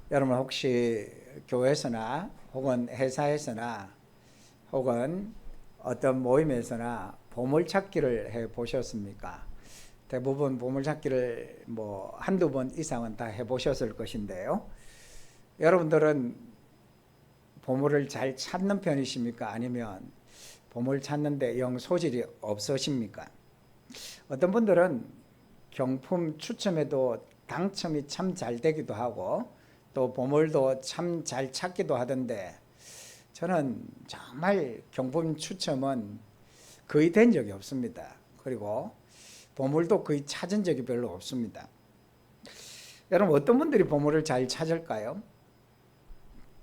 여러분 혹시 교회에서나 혹은 회사에서나 혹은 어떤 모임에서나 보물찾기를 해 보셨습니까? 대부분 보물찾기를 한두 번 이상은 다 해 보셨을 것인데요. 여러분들은 보물을 잘 찾는 편이십니까? 아니면 보물 찾는데 영 소질이 없으십니까? 어떤 분들은 경품 추첨에도 당첨이 참 잘 되기도 하고 또 보물도 참 잘 찾기도 하던데, 저는 정말 경품 추첨은 거의 된 적이 없습니다. 그리고 보물도 거의 찾은 적이 별로 없습니다. 여러분, 어떤 분들이 보물을 잘 찾을까요?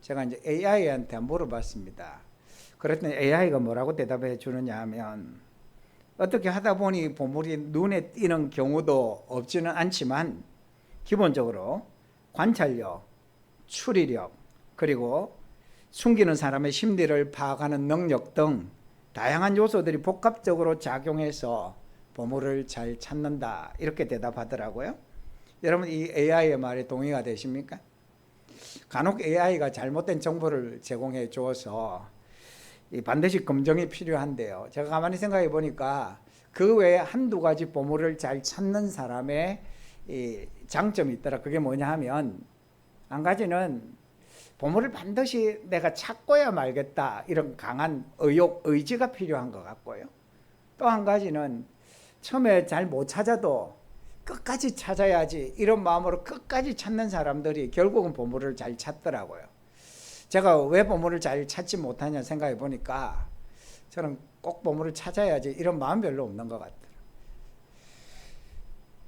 제가 이제 AI한테 물어봤습니다. 그랬더니 AI가 뭐라고 대답해 주느냐 하면, 어떻게 하다 보니 보물이 눈에 띄는 경우도 없지는 않지만 기본적으로 관찰력, 추리력, 그리고 숨기는 사람의 심리를 파악하는 능력 등 다양한 요소들이 복합적으로 작용해서 보물을 잘 찾는다, 이렇게 대답하더라고요. 여러분, 이 AI의 말에 동의가 되십니까? 간혹 AI가 잘못된 정보를 제공해 주어서 반드시 검증이 필요한데요. 제가 가만히 생각해 보니까 그 외에 한두 가지 보물을 잘 찾는 사람의 장점이 있더라. 그게 뭐냐 하면, 한 가지는 보물을 반드시 내가 찾고야 말겠다, 이런 강한 의욕, 의지가 필요한 것 같고요. 또 한 가지는 처음에 잘 못 찾아도 끝까지 찾아야지, 이런 마음으로 끝까지 찾는 사람들이 결국은 보물을 잘 찾더라고요. 제가 왜 보물을 잘 찾지 못하냐 생각해 보니까 저는 꼭 보물을 찾아야지, 이런 마음 별로 없는 것 같아요.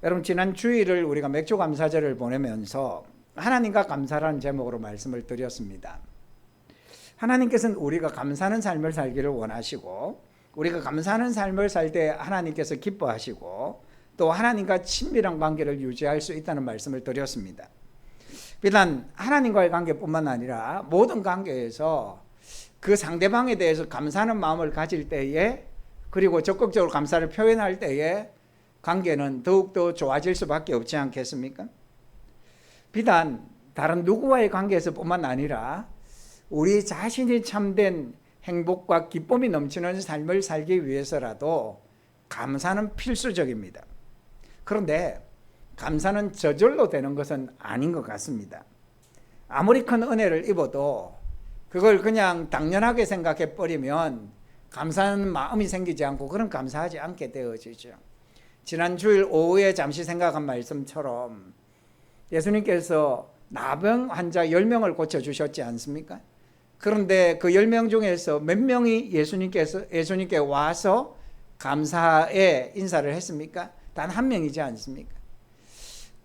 여러분, 지난 주일을 우리가 맥주 감사절을 보내면서 하나님과 감사라는 제목으로 말씀을 드렸습니다. 하나님께서는 우리가 감사하는 삶을 살기를 원하시고, 우리가 감사하는 삶을 살 때 하나님께서 기뻐하시고, 또 하나님과 친밀한 관계를 유지할 수 있다는 말씀을 드렸습니다. 비단 하나님과의 관계뿐만 아니라 모든 관계에서 그 상대방에 대해서 감사하는 마음을 가질 때에, 그리고 적극적으로 감사를 표현할 때에 관계는 더욱더 좋아질 수밖에 없지 않겠습니까? 비단 다른 누구와의 관계에서뿐만 아니라 우리 자신이 참된 행복과 기쁨이 넘치는 삶을 살기 위해서라도 감사는 필수적입니다. 그런데 감사는 저절로 되는 것은 아닌 것 같습니다. 아무리 큰 은혜를 입어도 그걸 그냥 당연하게 생각해 버리면 감사하는 마음이 생기지 않고, 그런 감사하지 않게 되어지죠. 지난 주일 오후에 잠시 생각한 말씀처럼 예수님께서 나병 환자 10명을 고쳐주셨지 않습니까? 그런데 그 10명 중에서 몇 명이 예수님께 와서 감사의 인사를 했습니까? 단 한 명이지 않습니까?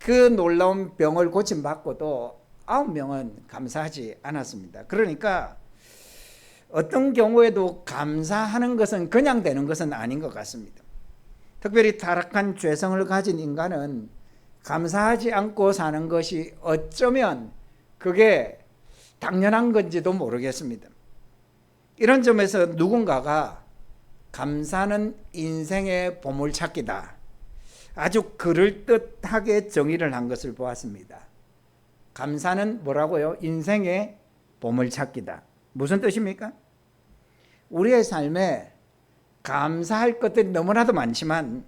그 놀라운 병을 고침받고도 9명은 감사하지 않았습니다. 그러니까 어떤 경우에도 감사하는 것은 그냥 되는 것은 아닌 것 같습니다. 특별히 타락한 죄성을 가진 인간은 감사하지 않고 사는 것이 어쩌면 그게 당연한 건지도 모르겠습니다. 이런 점에서 누군가가 감사는 인생의 보물찾기다, 아주 그럴듯하게 정의를 한 것을 보았습니다. 감사는 뭐라고요? 인생의 보물찾기다. 무슨 뜻입니까? 우리의 삶에 감사할 것들이 너무나도 많지만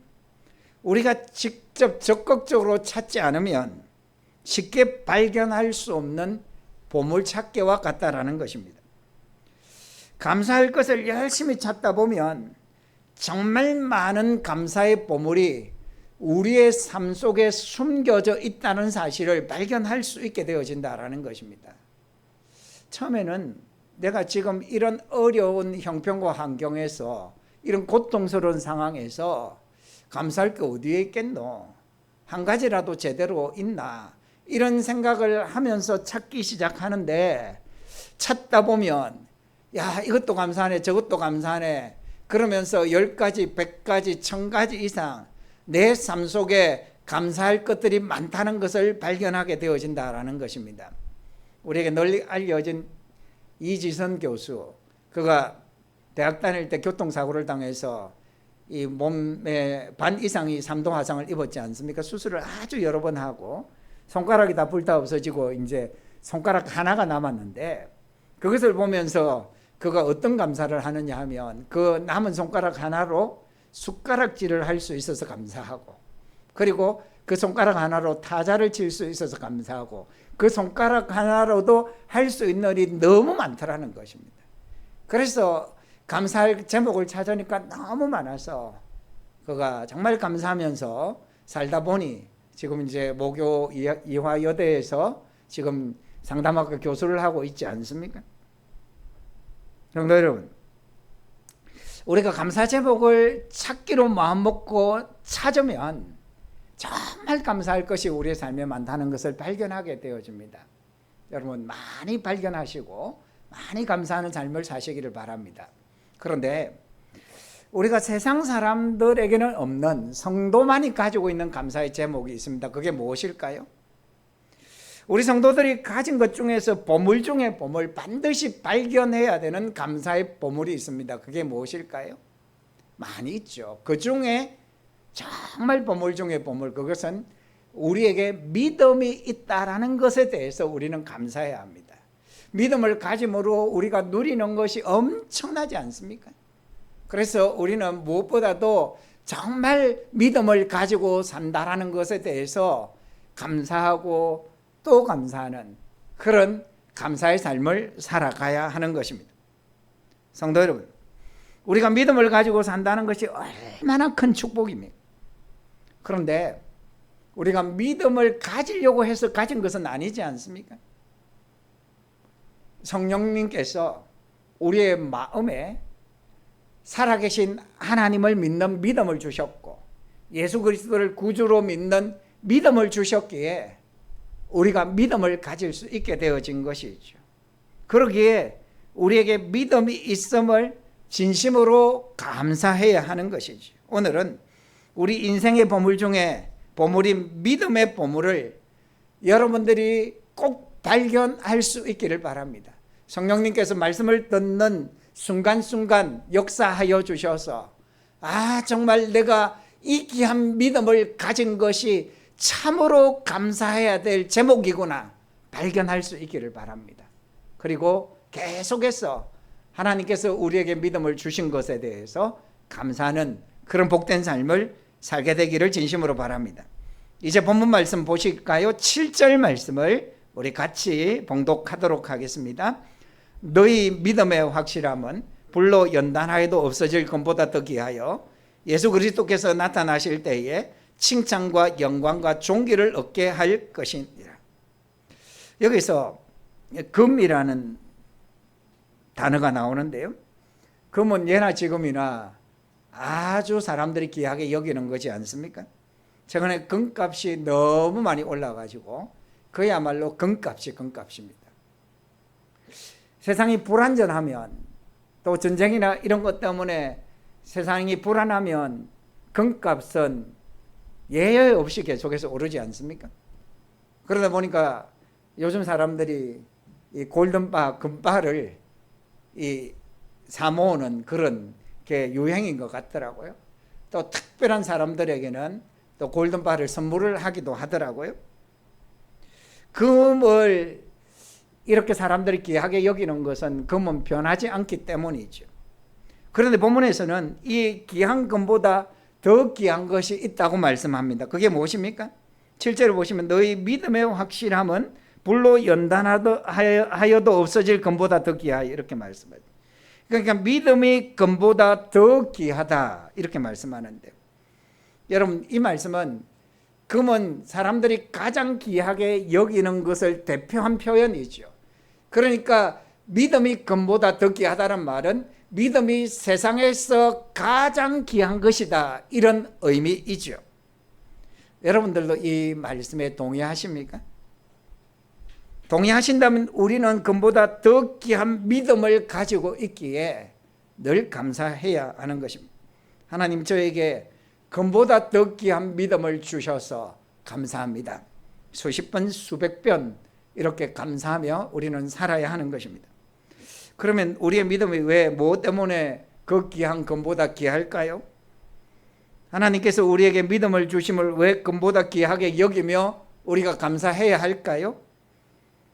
우리가 직접 적극적으로 찾지 않으면 쉽게 발견할 수 없는 보물찾기와 같다라는 것입니다. 감사할 것을 열심히 찾다 보면 정말 많은 감사의 보물이 우리의 삶 속에 숨겨져 있다는 사실을 발견할 수 있게 되어진다라는 것입니다. 처음에는 내가 지금 이런 어려운 형편과 환경에서, 이런 고통스러운 상황에서 감사할 게 어디에 있겠노? 한 가지라도 제대로 있나? 이런 생각을 하면서 찾기 시작하는데, 찾다 보면 야, 이것도 감사하네, 저것도 감사하네, 그러면서 10가지, 100가지, 1000가지 이상 내 삶 속에 감사할 것들이 많다는 것을 발견하게 되어진다라는 것입니다. 우리에게 널리 알려진 이지선 교수, 그가 대학 다닐 때 교통사고를 당해서 이 몸의 반 이상이 3도 화상을 입었지 않습니까? 수술을 아주 여러 번 하고 손가락이 다 불타 없어지고 이제 손가락 하나가 남았는데, 그것을 보면서 그가 어떤 감사를 하느냐 하면 그 남은 손가락 하나로 숟가락질을 할 수 있어서 감사하고, 그리고 그 손가락 하나로 타자를 칠 수 있어서 감사하고, 그 손가락 하나로도 할 수 있는 일이 너무 많더라는 것입니다. 그래서 감사할 제목을 찾으니까 너무 많아서 그가 정말 감사하면서 살다 보니 지금 이제 모교 이화여대에서 지금 상담학과 교수를 하고 있지 않습니까? 성도 여러분, 우리가 감사 제목을 찾기로 마음먹고 찾으면 정말 감사할 것이 우리의 삶에 많다는 것을 발견하게 되어집니다. 여러분 많이 발견하시고 많이 감사하는 삶을 사시기를 바랍니다. 그런데 우리가 세상 사람들에게는 없는 성도만이 가지고 있는 감사의 제목이 있습니다. 그게 무엇일까요? 우리 성도들이 가진 것 중에서 보물 중에 보물, 반드시 발견해야 되는 감사의 보물이 있습니다. 그게 무엇일까요? 많이 있죠. 그 중에 정말 보물 중에 보물, 그것은 우리에게 믿음이 있다라는 것에 대해서 우리는 감사해야 합니다. 믿음을 가짐으로 우리가 누리는 것이 엄청나지 않습니까? 그래서 우리는 무엇보다도 정말 믿음을 가지고 산다라는 것에 대해서 감사하고 또 감사하는 그런 감사의 삶을 살아가야 하는 것입니다. 성도 여러분, 우리가 믿음을 가지고 산다는 것이 얼마나 큰 축복입니까? 그런데 우리가 믿음을 가지려고 해서 가진 것은 아니지 않습니까? 성령님께서 우리의 마음에 살아계신 하나님을 믿는 믿음을 주셨고, 예수 그리스도를 구주로 믿는 믿음을 주셨기에 우리가 믿음을 가질 수 있게 되어진 것이죠. 그러기에 우리에게 믿음이 있음을 진심으로 감사해야 하는 것이죠. 오늘은 우리 인생의 보물 중에 보물인 믿음의 보물을 여러분들이 꼭 발견할 수 있기를 바랍니다. 성령님께서 말씀을 듣는 순간순간 역사하여 주셔서 정말 내가 이 귀한 믿음을 가진 것이 참으로 감사해야 될 제목이구나 발견할 수 있기를 바랍니다. 그리고 계속해서 하나님께서 우리에게 믿음을 주신 것에 대해서 감사하는 그런 복된 삶을 살게 되기를 진심으로 바랍니다. 이제 본문 말씀 보실까요? 7절 말씀을 우리 같이 봉독하도록 하겠습니다. 너희 믿음의 확실함은 불로 연단하여도 없어질 것보다 더 귀하여 예수 그리스도께서 나타나실 때에 칭찬과 영광과 존귀를 얻게 할 것이니라. 여기서 금이라는 단어가 나오는데요, 금은 예나 지금이나 아주 사람들이 귀하게 여기는 거지 않습니까? 최근에 금값이 너무 많이 올라가지고 그야말로 금값입니다. 세상이 불안전하면, 또 전쟁이나 이런 것 때문에 세상이 불안하면 금값은 예외 없이 계속해서 오르지 않습니까? 그러다 보니까 요즘 사람들이 이 골든바, 금바를 사모으는 그런 게 유행인 것 같더라고요. 또 특별한 사람들에게는 또 골든바를 선물을 하기도 하더라고요. 금을 이렇게 사람들이 귀하게 여기는 것은 금은 변하지 않기 때문이죠. 그런데 본문에서는 이 귀한 금보다 더 귀한 것이 있다고 말씀합니다. 그게 무엇입니까? 7절을 보시면 너희 믿음의 확실함은 불로 연단하여도 없어질 금보다 더 귀하여 이렇게 말씀해요. 그러니까 믿음이 금보다 더 귀하다 이렇게 말씀하는데, 여러분 이 말씀은 금은 사람들이 가장 귀하게 여기는 것을 대표한 표현이죠. 그러니까 믿음이 금보다 더 귀하다는 말은 믿음이 세상에서 가장 귀한 것이다 이런 의미이죠. 여러분들도 이 말씀에 동의하십니까? 동의하신다면 우리는 금보다 더 귀한 믿음을 가지고 있기에 늘 감사해야 하는 것입니다. 하나님 저에게 금보다 더 귀한 믿음을 주셔서 감사합니다. 수십 번 수백 번 이렇게 감사하며 우리는 살아야 하는 것입니다. 그러면 우리의 믿음이 왜 무엇 때문에 그 귀한 금보다 귀할까요? 하나님께서 우리에게 믿음을 주심을 왜 금보다 귀하게 여기며 우리가 감사해야 할까요?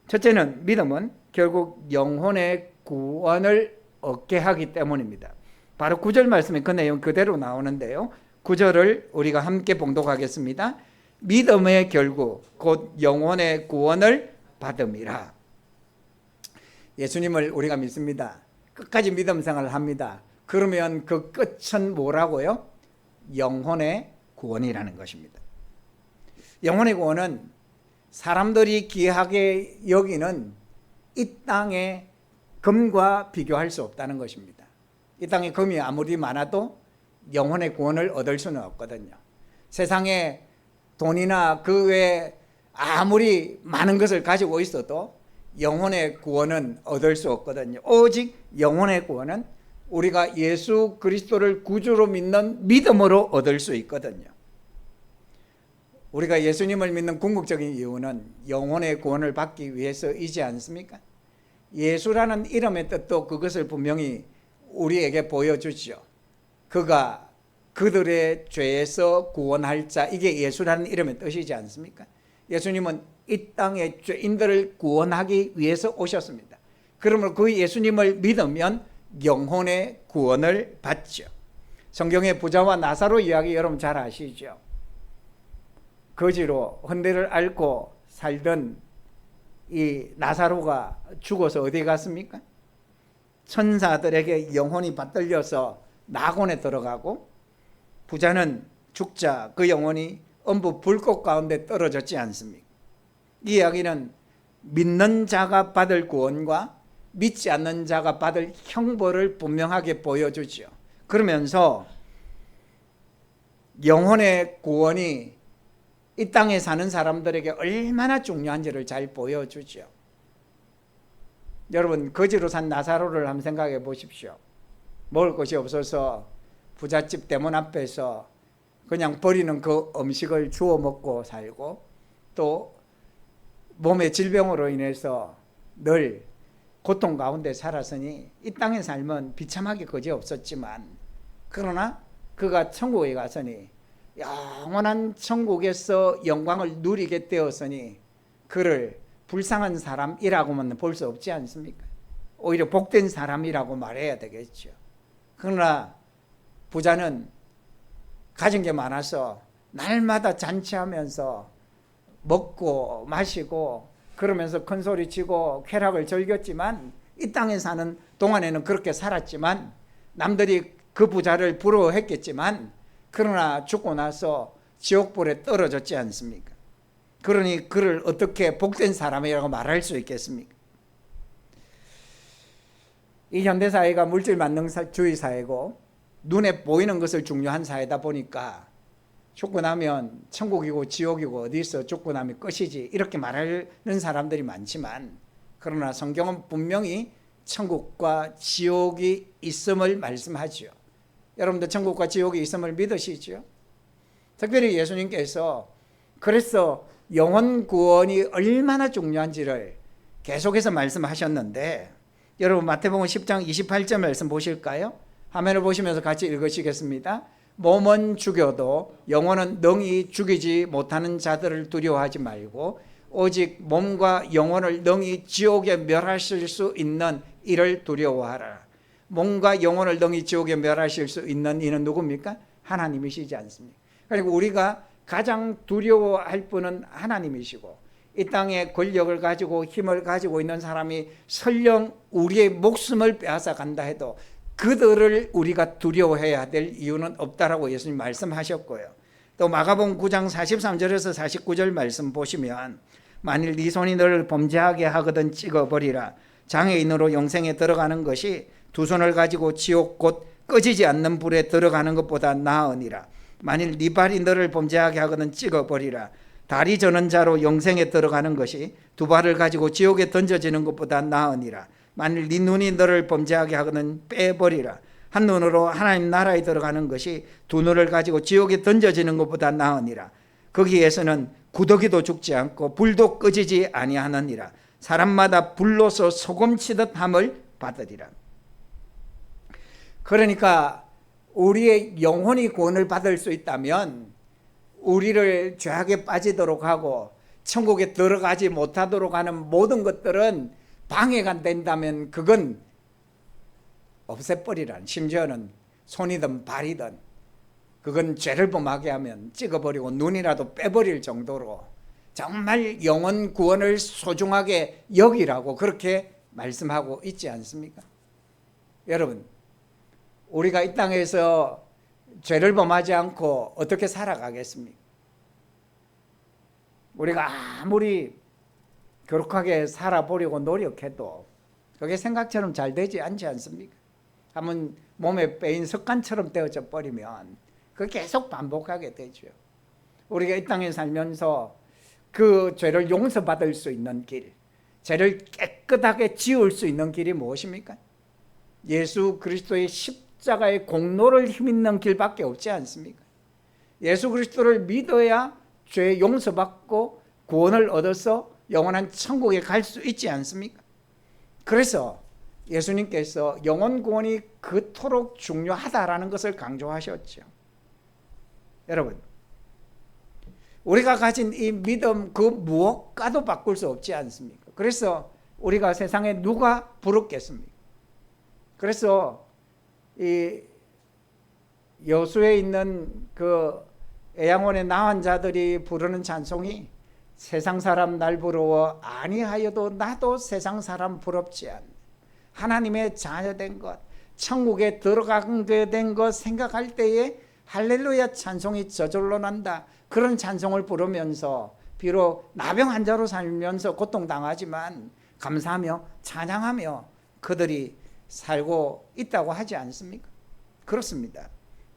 첫째는 믿음은 결국 영혼의 구원을 얻게 하기 때문입니다. 바로 9절 말씀에 그 내용 그대로 나오는데요. 9절을 우리가 함께 봉독하겠습니다. 믿음의 결국 곧 영혼의 구원을 받음이라. 예수님을 우리가 믿습니다. 끝까지 믿음 생활을 합니다. 그러면 그 끝은 뭐라고요? 영혼의 구원이라는 것입니다. 영혼의 구원은 사람들이 귀하게 여기는 이 땅의 금과 비교할 수 없다는 것입니다. 이 땅에 금이 아무리 많아도 영혼의 구원을 얻을 수는 없거든요. 세상에 돈이나 그 외에 아무리 많은 것을 가지고 있어도 영혼의 구원은 얻을 수 없거든요. 오직 영혼의 구원은 우리가 예수 그리스도를 구주로 믿는 믿음으로 얻을 수 있거든요. 우리가 예수님을 믿는 궁극적인 이유는 영혼의 구원을 받기 위해서이지 않습니까? 예수라는 이름의 뜻도 그것을 분명히 우리에게 보여주죠. 그가 그들의 죄에서 구원할 자, 이게 예수라는 이름의 뜻이지 않습니까? 예수님은 이 땅의 죄인들을 구원하기 위해서 오셨습니다. 그러므로 그 예수님을 믿으면 영혼의 구원을 받죠. 성경의 부자와 나사로 이야기 여러분 잘 아시죠? 거지로 헌데를 앓고 살던 이 나사로가 죽어서 어디 갔습니까? 천사들에게 영혼이 받들려서 낙원에 들어가고, 부자는 죽자 그 영혼이 엄부 불꽃 가운데 떨어졌지 않습니까? 이 이야기는 믿는 자가 받을 구원과 믿지 않는 자가 받을 형벌을 분명하게 보여주죠. 그러면서 영혼의 구원이 이 땅에 사는 사람들에게 얼마나 중요한지를 잘 보여주죠. 여러분, 거지로 산 나사로를 한번 생각해 보십시오. 먹을 것이 없어서 부잣집 대문 앞에서 그냥 버리는 그 음식을 주워 먹고 살고, 또 몸의 질병으로 인해서 늘 고통 가운데 살았으니 이 땅의 삶은 비참하게 그지없었지만, 그러나 그가 천국에 갔으니 영원한 천국에서 영광을 누리게 되었으니 그를 불쌍한 사람이라고만 볼 수 없지 않습니까? 오히려 복된 사람이라고 말해야 되겠죠. 그러나 부자는 가진 게 많아서 날마다 잔치하면서 먹고 마시고 그러면서 큰 소리 치고 쾌락을 즐겼지만, 이 땅에 사는 동안에는 그렇게 살았지만 남들이 그 부자를 부러워했겠지만, 그러나 죽고 나서 지옥불에 떨어졌지 않습니까? 그러니 그를 어떻게 복된 사람이라고 말할 수 있겠습니까? 이 현대사회가 물질 만능주의 사회고 눈에 보이는 것을 중요한 사회다 보니까 죽고 나면 천국이고 지옥이고 어디서 죽고 나면 끝이지 이렇게 말하는 사람들이 많지만, 그러나 성경은 분명히 천국과 지옥이 있음을 말씀하죠. 여러분들 천국과 지옥이 있음을 믿으시죠? 특별히 예수님께서 그래서 영혼 구원이 얼마나 중요한지를 계속해서 말씀하셨는데, 여러분 마태복음 10장 28절 말씀 보실까요? 화면을 보시면서 같이 읽으시겠습니다. 몸은 죽여도 영혼은 능히 죽이지 못하는 자들을 두려워하지 말고 오직 몸과 영혼을 능히 지옥에 멸하실 수 있는 이를 두려워하라. 몸과 영혼을 능히 지옥에 멸하실 수 있는 이는 누굽니까? 하나님이시지 않습니까? 그리고 우리가 가장 두려워할 분은 하나님이시고, 이 땅에 권력을 가지고 힘을 가지고 있는 사람이 설령 우리의 목숨을 빼앗아 간다 해도 그들을 우리가 두려워해야 될 이유는 없다라고 예수님 말씀하셨고요. 또 마가복음 9장 43절에서 49절 말씀 보시면, 만일 네 손이 너를 범죄하게 하거든 찍어버리라. 장애인으로 영생에 들어가는 것이 두 손을 가지고 지옥 곧 꺼지지 않는 불에 들어가는 것보다 나으니라. 만일 네 발이 너를 범죄하게 하거든 찍어버리라. 다리 저는 자로 영생에 들어가는 것이 두 발을 가지고 지옥에 던져지는 것보다 나으니라. 만일 네 눈이 너를 범죄하게 하거든 빼버리라. 한 눈으로 하나님 나라에 들어가는 것이 두 눈을 가지고 지옥에 던져지는 것보다 나으니라. 거기에서는 구더기도 죽지 않고 불도 꺼지지 아니하느니라. 사람마다 불로서 소금치듯 함을 받으리라. 그러니까 우리의 영혼이 구원을 받을 수 있다면 우리를 죄악에 빠지도록 하고 천국에 들어가지 못하도록 하는 모든 것들은 방해가 된다면 그건 없애버리란, 심지어는 손이든 발이든 그건 죄를 범하게 하면 찍어버리고 눈이라도 빼버릴 정도로 정말 영혼 구원을 소중하게 여기라고 그렇게 말씀하고 있지 않습니까? 여러분, 우리가 이 땅에서 죄를 범하지 않고 어떻게 살아가겠습니까? 우리가 아무리 거룩하게 살아보려고 노력해도 그게 생각처럼 잘 되지 않지 않습니까? 한번 몸에 빼인 습관처럼 되어져 버리면 그게 계속 반복하게 되죠. 우리가 이 땅에 살면서 그 죄를 용서받을 수 있는 길, 죄를 깨끗하게 지울 수 있는 길이 무엇입니까? 예수 그리스도의 십자가의 공로를 힘있는 길밖에 없지 않습니까? 예수 그리스도를 믿어야 죄 용서받고 구원을 얻어서 영원한 천국에 갈 수 있지 않습니까? 그래서 예수님께서 영혼 구원이 그토록 중요하다라는 것을 강조하셨죠. 여러분, 우리가 가진 이 믿음 그 무엇과도 바꿀 수 없지 않습니까? 그래서 우리가 세상에 누가 부럽겠습니까? 그래서 이 여수에 있는 그 애양원의 나은 자들이 부르는 찬송이 세상 사람 날 부러워 아니하여도 나도 세상 사람 부럽지 않네. 하나님의 자녀된 것, 천국에 들어가게 된 것 생각할 때에 할렐루야 찬송이 저절로 난다. 그런 찬송을 부르면서 비록 나병 환자로 살면서 고통당하지만 감사하며 찬양하며 그들이 살고 있다고 하지 않습니까? 그렇습니다.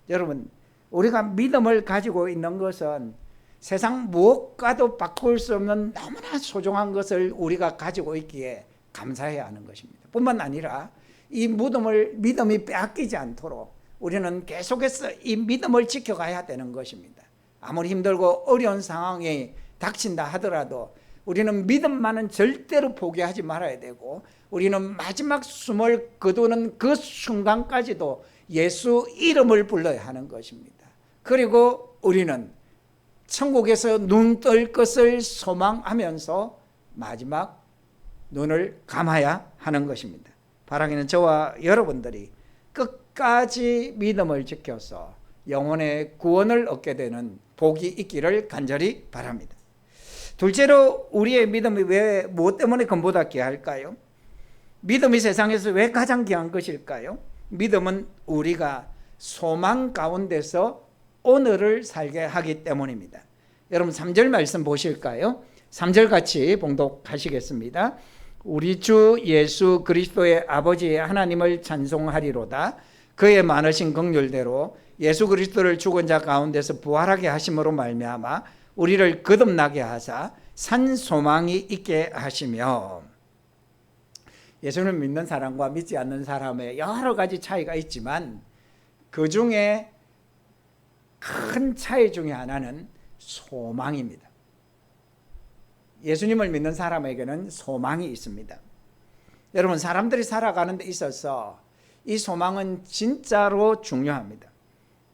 여러분, 우리가 믿음을 가지고 있는 것은 세상 무엇과도 바꿀 수 없는 너무나 소중한 것을 우리가 가지고 있기에 감사해야 하는 것입니다. 뿐만 아니라 이 믿음이 빼앗기지 않도록 우리는 계속해서 이 믿음을 지켜가야 되는 것입니다. 아무리 힘들고 어려운 상황이 닥친다 하더라도 우리는 믿음만은 절대로 포기하지 말아야 되고, 우리는 마지막 숨을 거두는 그 순간까지도 예수 이름을 불러야 하는 것입니다. 그리고 우리는 천국에서 눈 뜰 것을 소망하면서 마지막 눈을 감아야 하는 것입니다. 바라기는 저와 여러분들이 끝까지 믿음을 지켜서 영혼의 구원을 얻게 되는 복이 있기를 간절히 바랍니다. 둘째로, 우리의 믿음이 왜 무엇 때문에 금보다 귀할까요? 믿음이 세상에서 왜 가장 귀한 것일까요? 믿음은 우리가 소망 가운데서 오늘을 살게 하기 때문입니다. 여러분 3절 말씀 보실까요? 3절 같이 봉독하시겠습니다. 우리 주 예수 그리스도의 아버지 하나님을 찬송하리로다. 그의 많으신 긍휼대로 예수 그리스도를 죽은 자 가운데서 부활하게 하심으로 말미암아 우리를 거듭나게 하사 산 소망이 있게 하시며. 예수를 믿는 사람과 믿지 않는 사람의 여러 가지 차이가 있지만 그 중에 큰 차이 중에 하나는 소망입니다. 예수님을 믿는 사람에게는 소망이 있습니다. 여러분, 사람들이 살아가는 데 있어서 이 소망은 진짜로 중요합니다.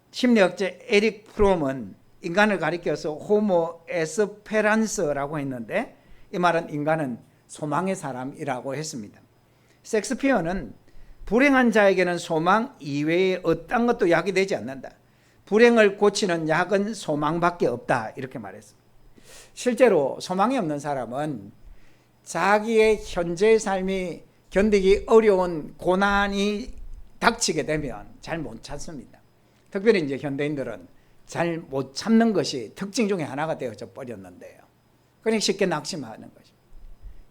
심리학자 에릭 프롬은 인간을 가리켜서 호모 에스페란스라고 했는데, 이 말은 인간은 소망의 사람이라고 했습니다. 섹스피어는 불행한 자에게는 소망 이외에 어떤 것도 약이 되지 않는다. 불행을 고치는 약은 소망밖에 없다. 이렇게 말했습니다. 실제로 소망이 없는 사람은 자기의 현재의 삶이 견디기 어려운 고난이 닥치게 되면 잘 못 참습니다. 특별히 이제 현대인들은 잘 못 참는 것이 특징 중에 하나가 되어져 버렸는데요. 그러니까 쉽게 낙심하는 것입니다.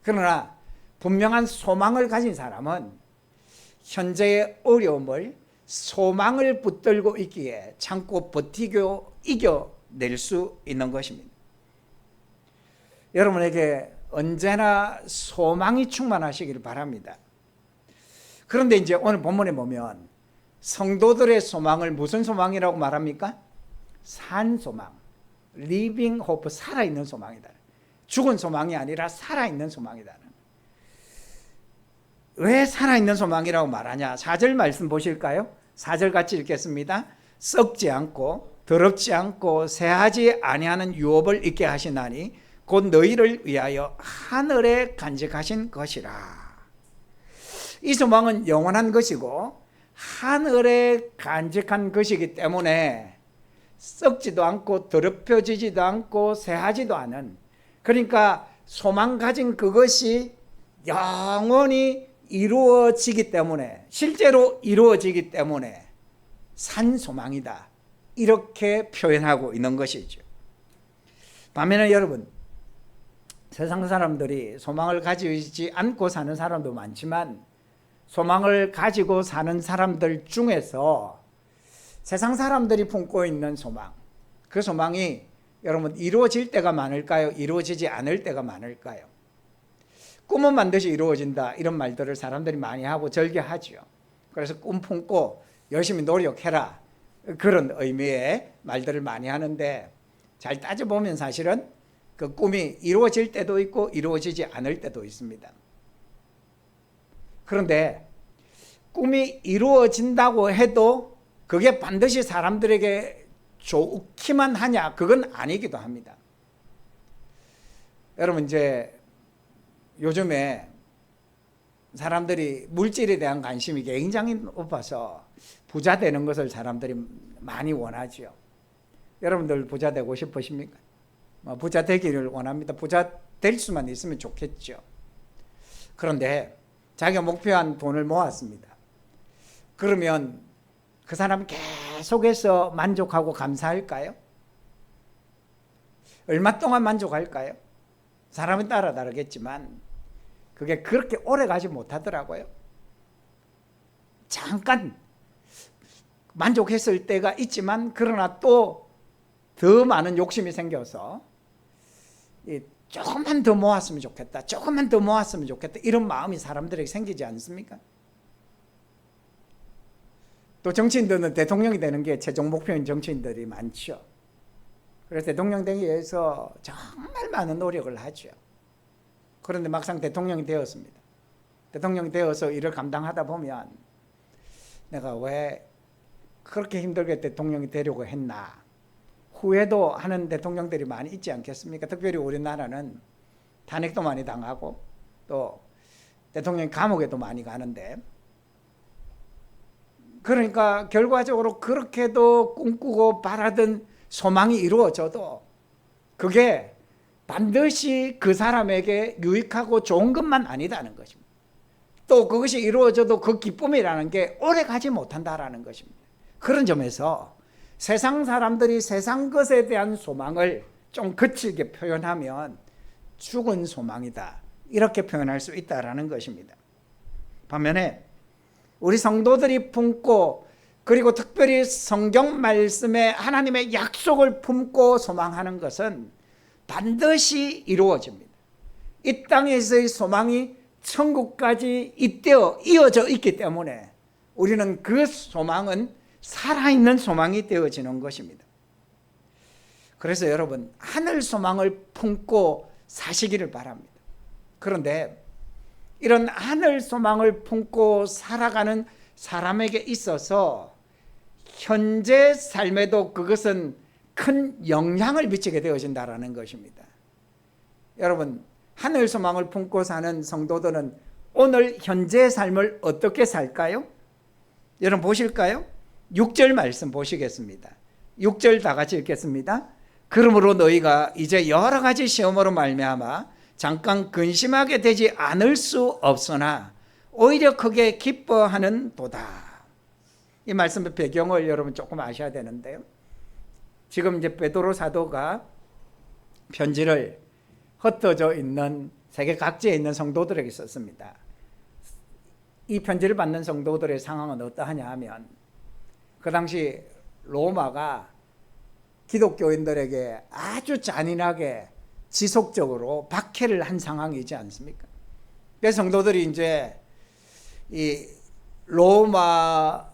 그러나 분명한 소망을 가진 사람은 현재의 어려움을 소망을 붙들고 있기에 참고 버티고 이겨낼 수 있는 것입니다. 여러분에게 언제나 소망이 충만하시기를 바랍니다. 그런데 이제 오늘 본문에 보면 성도들의 소망을 무슨 소망이라고 말합니까? 산 소망, living hope, 살아있는 소망이다. 죽은 소망이 아니라 살아있는 소망이다. 왜 살아있는 소망이라고 말하냐? 4절 말씀 보실까요? 4절 같이 읽겠습니다. 썩지 않고 더럽지 않고 새하지 아니하는 유업을 있게 하시나니 곧 너희를 위하여 하늘에 간직하신 것이라. 이 소망은 영원한 것이고 하늘에 간직한 것이기 때문에 썩지도 않고 더럽혀지지도 않고 쇠하지도 않은, 그러니까 소망 가진 그것이 영원히 이루어지기 때문에, 실제로 이루어지기 때문에 산 소망이다, 이렇게 표현하고 있는 것이죠. 반면에 여러분, 세상 사람들이 소망을 가지지 않고 사는 사람도 많지만 소망을 가지고 사는 사람들 중에서 세상 사람들이 품고 있는 소망, 그 소망이 여러분 이루어질 때가 많을까요? 이루어지지 않을 때가 많을까요? 꿈은 반드시 이루어진다, 이런 말들을 사람들이 많이 하고 절개하죠. 그래서 꿈 품고 열심히 노력해라, 그런 의미의 말들을 많이 하는데, 잘 따져보면 사실은 그 꿈이 이루어질 때도 있고 이루어지지 않을 때도 있습니다. 그런데 꿈이 이루어진다고 해도 그게 반드시 사람들에게 좋기만 하냐? 그건 아니기도 합니다. 여러분, 이제 요즘에 사람들이 물질에 대한 관심이 굉장히 높아서 부자 되는 것을 사람들이 많이 원하죠. 여러분들 부자 되고 싶으십니까? 부자 되기를 원합니다. 부자 될 수만 있으면 좋겠죠. 그런데 자기가 목표한 돈을 모았습니다. 그러면 그 사람 계속해서 만족하고 감사할까요? 얼마 동안 만족할까요? 사람에 따라 다르겠지만 그게 그렇게 오래 가지 못하더라고요. 잠깐 만족했을 때가 있지만, 그러나 또 더 많은 욕심이 생겨서 조금만 더 모았으면 좋겠다, 조금만 더 모았으면 좋겠다, 이런 마음이 사람들에게 생기지 않습니까? 또 정치인들은 대통령이 되는 게 최종 목표인 정치인들이 많죠. 그래서 대통령 되기 위해서 정말 많은 노력을 하죠. 그런데 막상 대통령이 되었습니다. 대통령이 되어서 일을 감당하다 보면 내가 왜 그렇게 힘들게 대통령이 되려고 했나, 후회도 하는 대통령들이 많이 있지 않겠습니까? 특별히 우리나라는 탄핵도 많이 당하고 또 대통령이 감옥에도 많이 가는데, 그러니까 결과적으로 그렇게도 꿈꾸고 바라던 소망이 이루어져도 그게 반드시 그 사람에게 유익하고 좋은 것만 아니다는 것입니다. 또 그것이 이루어져도 그 기쁨이라는 게 오래 가지 못한다라는 것입니다. 그런 점에서 세상 사람들이 세상 것에 대한 소망을 좀 거칠게 표현하면 죽은 소망이다, 이렇게 표현할 수 있다라는 것입니다. 반면에 우리 성도들이 품고, 그리고 특별히 성경 말씀에 하나님의 약속을 품고 소망하는 것은 반드시 이루어집니다. 이 땅에서의 소망이 천국까지 잇대어 이어져 있기 때문에 우리는 그 소망은 살아있는 소망이 되어지는 것입니다. 그래서 여러분, 하늘 소망을 품고 사시기를 바랍니다. 그런데 이런 하늘 소망을 품고 살아가는 사람에게 있어서 현재 삶에도 그것은 큰 영향을 미치게 되어진다는 것입니다. 여러분, 하늘 소망을 품고 사는 성도들은 오늘 현재 삶을 어떻게 살까요? 여러분 보실까요? 6절 말씀 보시겠습니다. 6절 다 같이 읽겠습니다. 그러므로 너희가 이제 여러 가지 시험으로 말미암아 잠깐 근심하게 되지 않을 수 없으나 오히려 크게 기뻐하는 도다. 이 말씀의 배경을 여러분 조금 아셔야 되는데요. 지금 이제 베드로 사도가 편지를 흩어져 있는 세계 각지에 있는 성도들에게 썼습니다. 이 편지를 받는 성도들의 상황은 어떠하냐 하면, 그 당시 로마가 기독교인들에게 아주 잔인하게 지속적으로 박해를 한 상황이지 않습니까? 그래서 성도들이 이제 이 로마가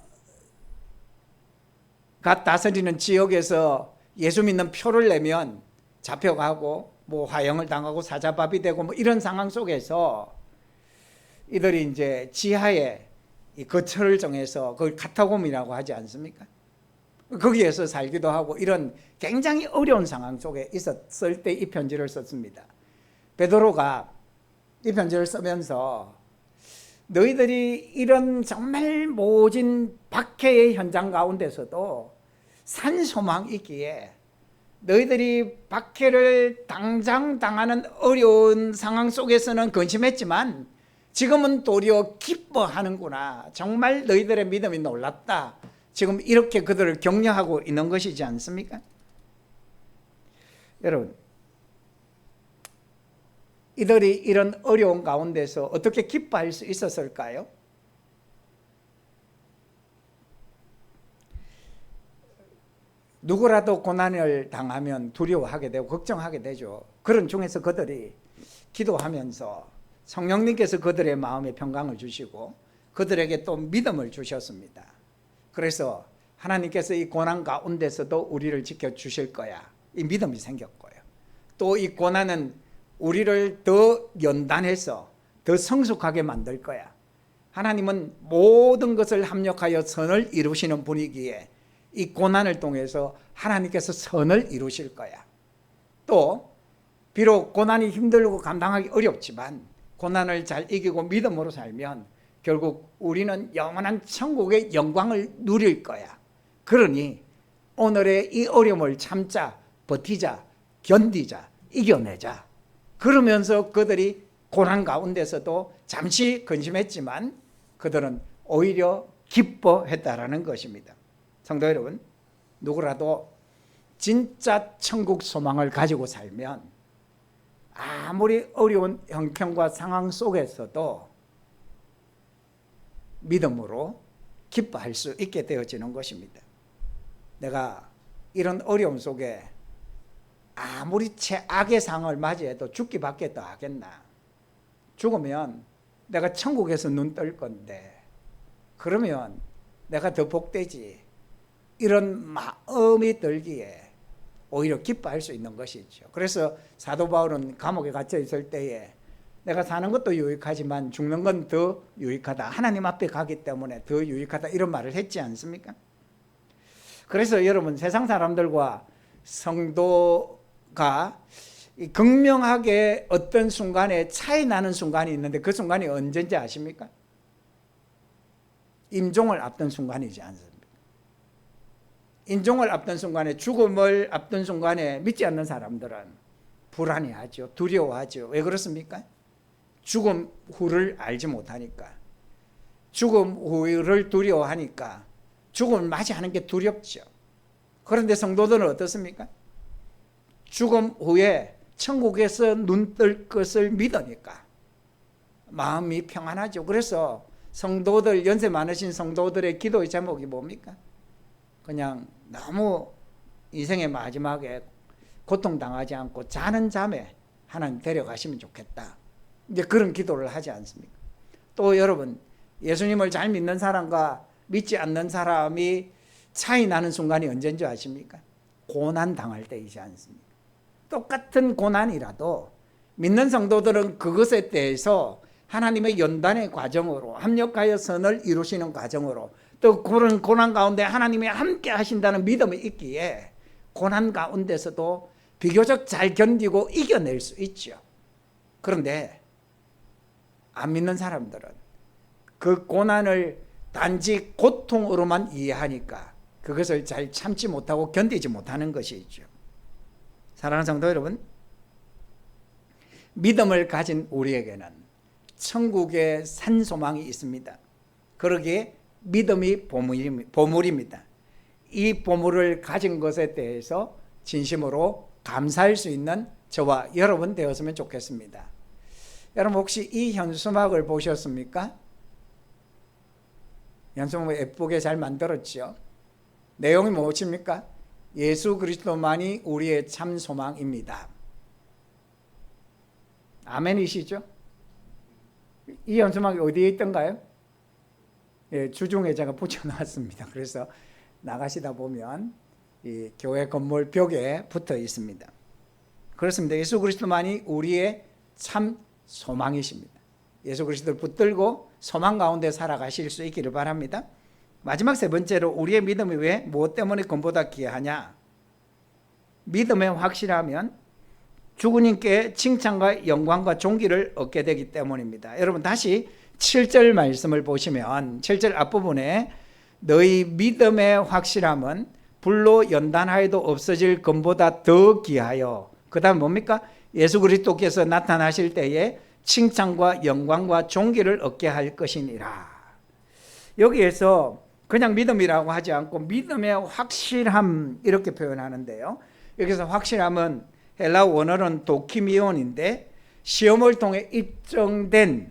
다스리는 지역에서 예수 믿는 표를 내면 잡혀가고 뭐 화형을 당하고 사자밥이 되고 뭐 이런 상황 속에서 이들이 이제 지하에 이 거처를 정해서 그걸 카타콤이라고 하지 않습니까? 거기에서 살기도 하고 이런 굉장히 어려운 상황 속에 있었을 때 이 편지를 썼습니다. 베드로가 이 편지를 쓰면서 너희들이 이런 정말 모진 박해의 현장 가운데서도 산 소망이 있기에 너희들이 박해를 당장 당하는 어려운 상황 속에서는 근심했지만 지금은 도리어 기뻐하는구나. 정말 너희들의 믿음이 놀랍다. 지금 이렇게 그들을 격려하고 있는 것이지 않습니까? 여러분, 이들이 이런 어려운 가운데서 어떻게 기뻐할 수 있었을까요? 누구라도 고난을 당하면 두려워하게 되고 걱정하게 되죠. 그런 중에서 그들이 기도하면서 성령님께서 그들의 마음에 평강을 주시고 그들에게 또 믿음을 주셨습니다. 그래서 하나님께서 이 고난 가운데서도 우리를 지켜주실 거야. 이 믿음이 생겼고요. 또 이 고난은 우리를 더 연단해서 더 성숙하게 만들 거야. 하나님은 모든 것을 합력하여 선을 이루시는 분이기에 이 고난을 통해서 하나님께서 선을 이루실 거야. 또 비록 고난이 힘들고 감당하기 어렵지만 고난을 잘 이기고 믿음으로 살면 결국 우리는 영원한 천국의 영광을 누릴 거야. 그러니 오늘의 이 어려움을 참자, 버티자, 견디자, 이겨내자. 그러면서 그들이 고난 가운데서도 잠시 근심했지만 그들은 오히려 기뻐했다라는 것입니다. 성도 여러분, 누구라도 진짜 천국 소망을 가지고 살면 아무리 어려운 형편과 상황 속에서도 믿음으로 기뻐할 수 있게 되어지는 것입니다. 내가 이런 어려움 속에 아무리 최악의 상황을 맞이해도 죽기밖에 더 하겠나. 죽으면 내가 천국에서 눈 뜰 건데 그러면 내가 더 복되지. 이런 마음이 들기에 오히려 기뻐할 수 있는 것이죠. 그래서 사도 바울은 감옥에 갇혀 있을 때에 내가 사는 것도 유익하지만 죽는 건 더 유익하다. 하나님 앞에 가기 때문에 더 유익하다. 이런 말을 했지 않습니까? 그래서 여러분, 세상 사람들과 성도가 극명하게 어떤 순간에 차이 나는 순간이 있는데 그 순간이 언제인지 아십니까? 임종을 앞둔 순간이지 않습니까? 임종을 앞둔 순간에, 죽음을 앞둔 순간에 믿지 않는 사람들은 불안해하죠. 두려워하죠. 왜 그렇습니까? 죽음 후를 알지 못하니까. 죽음 후를 두려워하니까 죽음을 맞이하는 게 두렵죠. 그런데 성도들은 어떻습니까? 죽음 후에 천국에서 눈 뜰 것을 믿으니까 마음이 평안하죠. 그래서 성도들, 연세 많으신 성도들의 기도의 제목이 뭡니까? 그냥 너무 인생의 마지막에 고통당하지 않고 자는 잠에 하나님 데려가시면 좋겠다. 이제 그런 기도를 하지 않습니까? 또 여러분, 예수님을 잘 믿는 사람과 믿지 않는 사람이 차이 나는 순간이 언제인지 아십니까? 고난 당할 때이지 않습니까? 똑같은 고난이라도 믿는 성도들은 그것에 대해서 하나님의 연단의 과정으로 합력하여 선을 이루시는 과정으로 또 그런 고난 가운데 하나님이 함께 하신다는 믿음이 있기에 고난 가운데서도 비교적 잘 견디고 이겨낼 수 있죠. 그런데 안 믿는 사람들은 그 고난을 단지 고통으로만 이해하니까 그것을 잘 참지 못하고 견디지 못하는 것이죠. 사랑하는 성도 여러분, 믿음을 가진 우리에게는 천국의 산소망이 있습니다. 그러기에 믿음이 보물입니다. 이 보물을 가진 것에 대해서 진심으로 감사할 수 있는 저와 여러분 되었으면 좋겠습니다. 여러분, 혹시 이 현수막을 보셨습니까? 현수막 예쁘게 잘 만들었죠. 내용이 무엇입니까? 예수 그리스도만이 우리의 참 소망입니다. 아멘이시죠? 이 현수막이 어디에 있던가요? 예, 주중에 제가 붙여놨습니다. 그래서 나가시다 보면 이 교회 건물 벽에 붙어 있습니다. 그렇습니다. 예수 그리스도만이 우리의 참 소망이십니다. 예수 그리스도를 붙들고 소망 가운데 살아가실 수 있기를 바랍니다. 마지막 세 번째로 우리의 믿음이 왜 무엇 때문에 금보다 귀하냐? 믿음에 확실하면 주님께 칭찬과 영광과 존귀를 얻게 되기 때문입니다. 여러분 다시 7절 말씀을 보시면 7절 앞부분에 너희 믿음의 확실함은 불로 연단하여도 없어질 금보다 더 귀하여, 그 다음 뭡니까? 예수 그리스도께서 나타나실 때에 칭찬과 영광과 존귀를 얻게 할 것이니라. 여기에서 그냥 믿음이라고 하지 않고 믿음의 확실함 이렇게 표현하는데요, 여기서 확실함은 헬라 원어는 도키미온인데 시험을 통해 입증된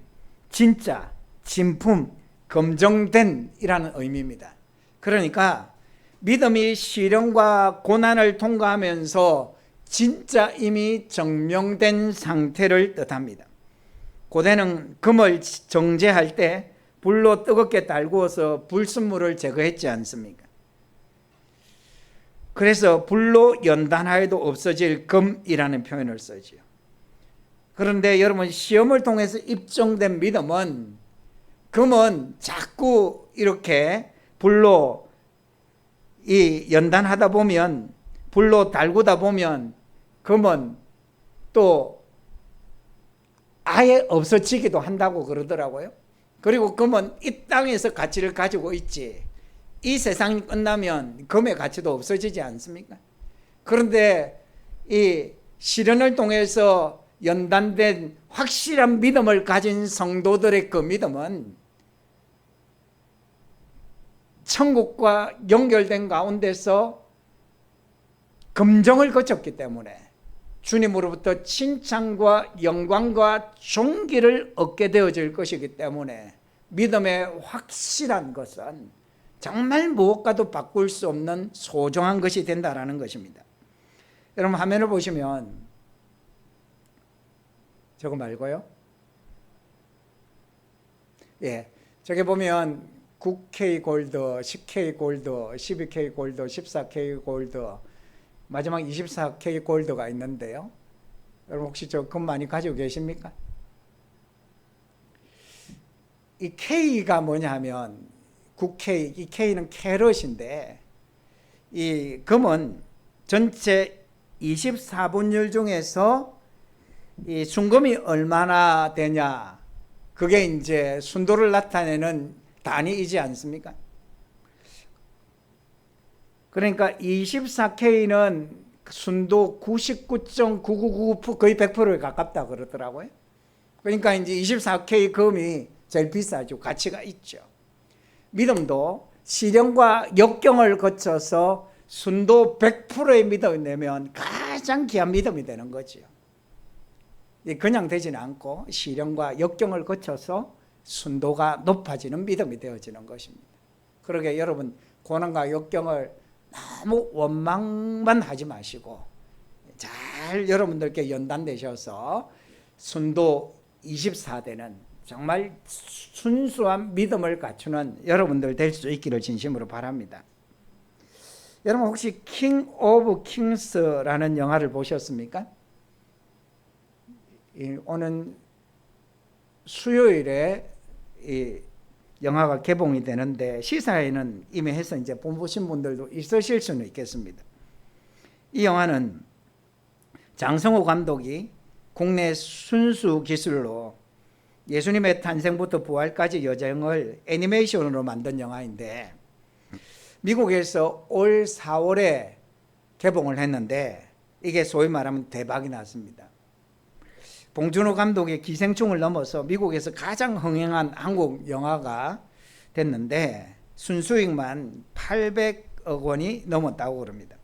진짜, 진품, 검증된 이라는 의미입니다. 그러니까 믿음이 시련과 고난을 통과하면서 진짜 이미 증명된 상태를 뜻합니다. 고대는 금을 정제할 때 불로 뜨겁게 달구어서 불순물을 제거했지 않습니까? 그래서 불로 연단하여도 없어질 금이라는 표현을 쓰죠. 그런데 여러분 시험을 통해서 입증된 믿음은, 금은 자꾸 이렇게 불로 연단하다 보면, 불로 달구다 보면 금은 또 아예 없어지기도 한다고 그러더라고요. 그리고 금은 이 땅에서 가치를 가지고 있지, 이 세상이 끝나면 금의 가치도 없어지지 않습니까? 그런데 이 시련을 통해서 연단된 확실한 믿음을 가진 성도들의 그 믿음은 천국과 연결된 가운데서 검증을 거쳤기 때문에 주님으로부터 칭찬과 영광과 존귀를 얻게 되어질 것이기 때문에 믿음의 확실한 것은 정말 무엇과도 바꿀 수 없는 소중한 것이 된다라는 것입니다. 여러분 화면을 보시면, 저거 말고요, 저기 보면 9K 골드, 10K 골드, 12K 골드, 14K 골드, 마지막 24K 골드가 있는데요, 여러분 혹시 저 금 많이 가지고 계십니까? 이 K가 뭐냐 하면 9K, 이 K는 캐럿인데, 이 금은 전체 24분율 중에서 이 순금이 얼마나 되냐, 그게 이제 순도를 나타내는 단위이지 않습니까? 그러니까 24K는 순도 99.999% 거의 100%에 가깝다 그러더라고요. 그러니까 이제 24K 금이 제일 비싸죠. 가치가 있죠. 믿음도 시련과 역경을 거쳐서 순도 100%의 믿음을 내면 가장 귀한 믿음이 되는 거죠. 그냥 되지는 않고 시련과 역경을 거쳐서 순도가 높아지는 믿음이 되어지는 것입니다. 그러게 여러분 고난과 역경을 너무 원망만 하지 마시고 잘 여러분들께 연단되셔서 순도 24되는 정말 순수한 믿음을 갖추는 여러분들 될 수 있기를 진심으로 바랍니다. 여러분 혹시 킹 오브 킹스라는 영화를 보셨습니까? 오는 수요일에 이 영화가 개봉이 되는데 시사회는 이미 해서 이제 보신 분들도 있으실 수는 있겠습니다. 이 영화는 장성호 감독이 국내 순수 기술로 예수님의 탄생부터 부활까지 여정을 애니메이션으로 만든 영화인데 미국에서 올 4월에 개봉을 했는데 이게 소위 말하면 대박이 났습니다. 봉준호 감독의 기생충을 넘어서 미국에서 가장 흥행한 한국 영화가 됐는데 순수익만 800억 원이 넘었다고 그럽니다.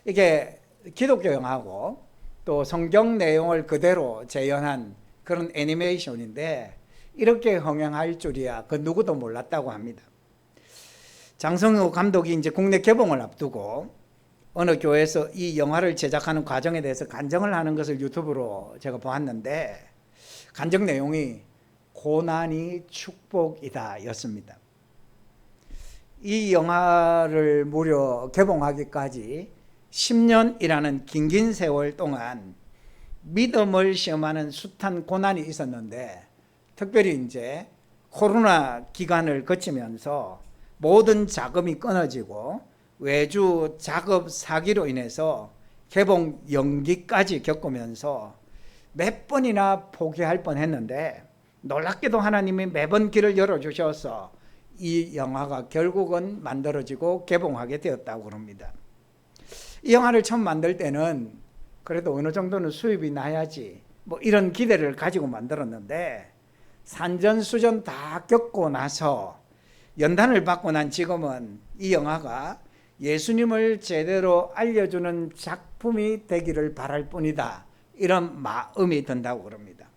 이게 기독교 영화고 또 성경 내용을 그대로 재현한 그런 애니메이션인데 이렇게 흥행할 줄이야 그 누구도 몰랐다고 합니다. 장성호 감독이 이제 국내 개봉을 앞두고 어느 교회에서 이 영화를 제작하는 과정에 대해서 간증을 하는 것을 유튜브로 제가 보았는데 간증 내용이 고난이 축복이다 였습니다. 이 영화를 무려 개봉하기까지 10년이라는 긴 세월 동안 믿음을 시험하는 숱한 고난이 있었는데 특별히 이제 코로나 기간을 거치면서 모든 자금이 끊어지고 외주 작업 사기로 인해서 개봉 연기까지 겪으면서 몇 번이나 포기할 뻔했는데 놀랍게도 하나님이 매번 길을 열어주셔서 이 영화가 결국은 만들어지고 개봉하게 되었다고 그럽니다. 이 영화를 처음 만들 때는 그래도 어느 정도는 수입이 나야지 뭐 이런 기대를 가지고 만들었는데 산전수전 다 겪고 나서 연단을 받고 난 지금은 이 영화가 예수님을 제대로 알려주는 작품이 되기를 바랄 뿐이다, 이런 마음이 든다고 그럽니다.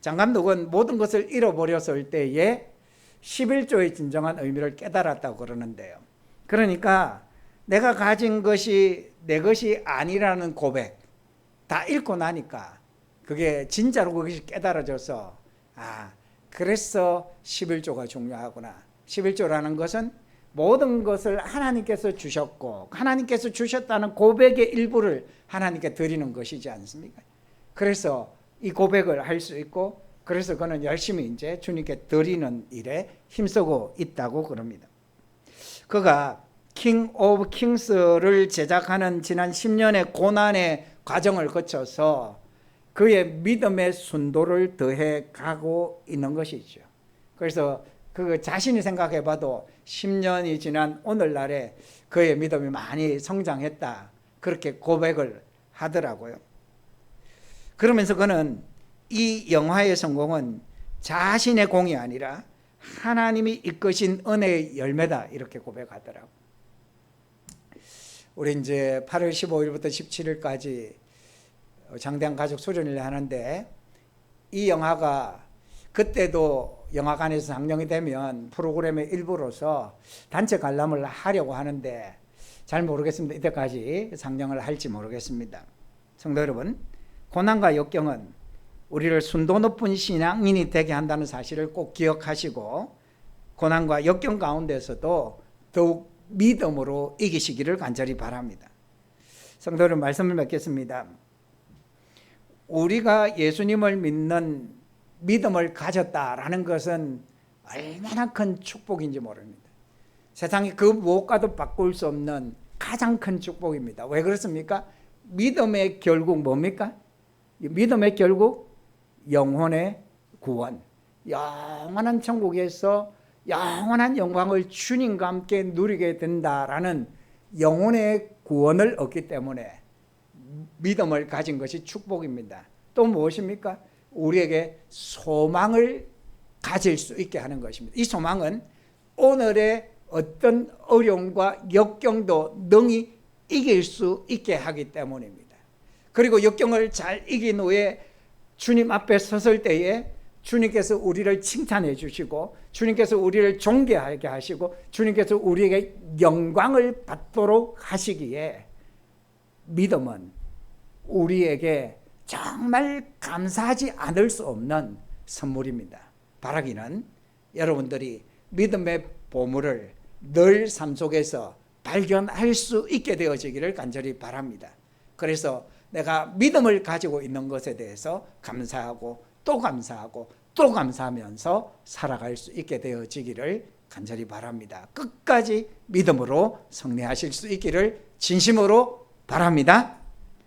장 감독은 모든 것을 잃어버렸을 때에 11조의 진정한 의미를 깨달았다고 그러는데요. 그러니까 내가 가진 것이 내 것이 아니라는 고백 다 읽고 나니까 그게 진짜로 그것이 깨달아져서 그래서 11조가 중요하구나. 11조라는 것은 모든 것을 하나님께서 주셨고 하나님께서 주셨다는 고백의 일부를 하나님께 드리는 것이지 않습니까? 그래서 이 고백을 할 수 있고 그래서 그는 열심히 이제 주님께 드리는 일에 힘쓰고 있다고 그럽니다. 그가 킹 오브 킹스를 제작하는 지난 10년의 고난의 과정을 거쳐서 그의 믿음의 순도를 더해 가고 있는 것이죠. 그래서 그 자신이 생각해 봐도 10년이 지난 오늘날에 그의 믿음이 많이 성장했다, 그렇게 고백을 하더라고요. 그러면서 그는 이 영화의 성공은 자신의 공이 아니라 하나님이 이끄신 은혜의 열매다, 이렇게 고백하더라고요. 우리 이제 8월 15일부터 17일까지 장대한 가족 수련회를 하는데 이 영화가 그때도 영화관에서 상영이 되면 프로그램의 일부로서 단체 관람을 하려고 하는데 잘 모르겠습니다. 이때까지 상영을 할지 모르겠습니다. 성도 여러분, 고난과 역경은 우리를 순도 높은 신앙인이 되게 한다는 사실을 꼭 기억하시고 고난과 역경 가운데서도 더욱 믿음으로 이기시기를 간절히 바랍니다. 성도 여러분, 말씀을 맺겠습니다. 우리가 예수님을 믿는 믿음을 가졌다라는 것은 얼마나 큰 축복인지 모릅니다. 세상에 그 무엇과도 바꿀 수 없는 가장 큰 축복입니다. 왜 그렇습니까? 믿음의 결국 뭡니까? 믿음의 결국 영혼의 구원, 영원한 천국에서 영원한 영광을 주님과 함께 누리게 된다라는 영혼의 구원을 얻기 때문에 믿음을 가진 것이 축복입니다. 또 무엇입니까? 우리에게 소망을 가질 수 있게 하는 것입니다. 이 소망은 오늘의 어떤 어려움과 역경도 능히 이길 수 있게 하기 때문입니다. 그리고 역경을 잘 이긴 후에 주님 앞에 섰을 때에 주님께서 우리를 칭찬해 주시고 주님께서 우리를 존귀하게 하시고 주님께서 우리에게 영광을 받도록 하시기에 믿음은 우리에게 정말 감사하지 않을 수 없는 선물입니다. 바라기는 여러분들이 믿음의 보물을 늘 삶 속에서 발견할 수 있게 되어지기를 간절히 바랍니다. 그래서 내가 믿음을 가지고 있는 것에 대해서 감사하고 또 감사하고 또 감사하면서 살아갈 수 있게 되어지기를 간절히 바랍니다. 끝까지 믿음으로 승리하실 수 있기를 진심으로 바랍니다.